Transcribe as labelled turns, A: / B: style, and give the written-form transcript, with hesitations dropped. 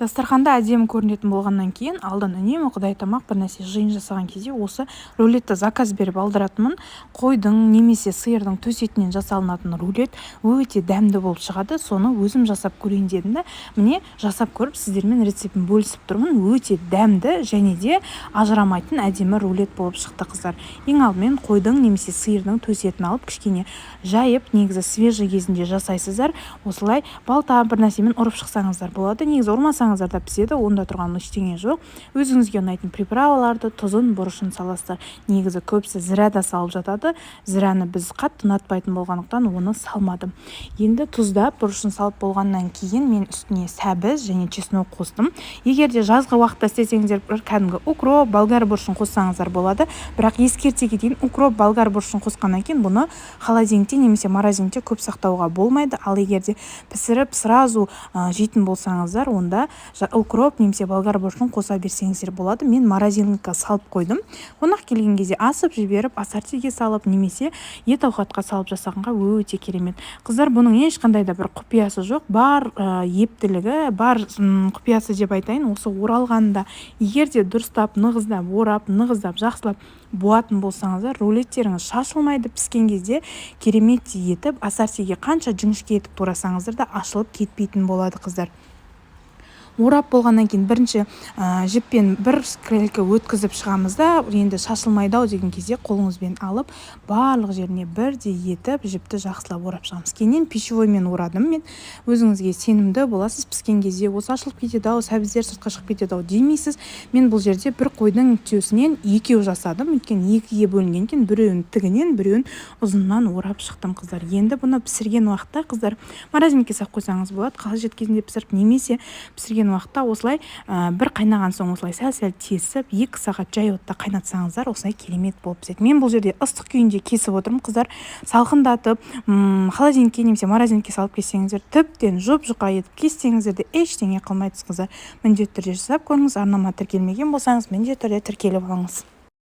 A: Дастарханда әдемі көрінетін болғаннан кейін алдын үнемі Құдай тамақ бір нәрсе жиын жасаған кезде осы рулетті заказ беріп алдыратынмын. Қойдың немесе сиырдың төс етінен жасалынатын рулет өте дәмді болып шығады. Соны өзім жасап көрейін дедім да, міне жасап көріп сіздермен рецептін бөлісіп тұрмын. Өте дәмді және де ажырамайтын әдемі рулет болып шықты, қыздар. Ең алдымен қойдың немесе сиырдың төс етін алып кішкене жайып, негізі свежий кезінде жасайсыздар. Осылай балта бір нәрсемен ұрып шықсаңыздар болады. Негізі ұрмасаңыздар да піседі, онда тұрған ештеңе жоқ. Өзіңізге ұнайтын приправаларды, тұзын, бұрышын саласыздар. Негізі көбісі зіра да салып жатады. Зіраны біз қатты ұнатпайтын болғандықтан оны салмадым. Енді тұздап, бұрышын салып болғаннан кейін мен үстіне сәбіз және чеснок қостым. Егер де жазғы уақытта істесеңіздер, кәдімгі укроп, болгар бұрышын қоссаңыздар болады. Бірақ ескерте кетейін, укроп, болгар бұрышын қосқаннан кейін бұны холодильникте немесе морозильникте көп сақтауға болмайды. Ал егер де пісіріп сразу жейтін болсаңыздар, онда укроп немесе болгар бұрышын қоса берсеңіздер болады. Мен морозильникқа салып қойдым. Қонақ келген кезде асып жіберіп, ассортиге салып немесе ет ауқатқа салып жасағанға өте керемет. Қыздар, бұның ешқандай да бір құпиясы жоқ. Бар ептілігі, бар құпиясы деп айтайын, осы оралғанда. Егер де дұрыстап, нығыздап, орап, нығыздап, жақсылап буатын болсаңыздар, рулеттеріңіз шашылмайды. Піскен кезде керемет етіп, ассортиге қанша жіңішке етіп турасаңыздар да ашылып кетпейтін болады, қыздар. Орап болғаннан кейін бірінші жіппен бір скрелька өткізіп шығамыз да, енді шашылмайды ау деген кезде қолыңызбен алып, барлық жеріне бірдей етіп, жіпті жақсылап орап шығамыз. Кейіннен пищевоймен орадым мен. Өзіңізге сенімді боласыз, піскен кезде осы ашылып кетеді ау, сәбіздер сыртқа шығып кетеді ау демейсіз. Мен бұл жерде бір қойдың төсінен екеу жасадым. Өйткені екіге бөлінген екен, біреуін тігінен, біреуін ұзыннан орап шықтым, қыздар. Енді бұны пісірген уақытта, қыздар, морозильникке салып қойсаңыз болады, қажет кезінде пісіріп, немесе пісірген уақытта осылай бір қайнаған соң осылай сәл-сәл тесіп 2 сағат жай отта қайнатсаңыздар, осылай керемет болып піседі. Мен бұл жерде ыстық күйінде кесіп отырмын, қыздар. Салқындатып, холодильникке немесе морозильникке салып кессеңіздер, тіптен жұп-жұқа етіп кессеңіздер де ештеңе қылмайсыз, қыздар. Міндетті түрде жасап көріңіз. Арнама тіркелмеген болсаңыз, міндетті түрде тіркеліп алыңыз.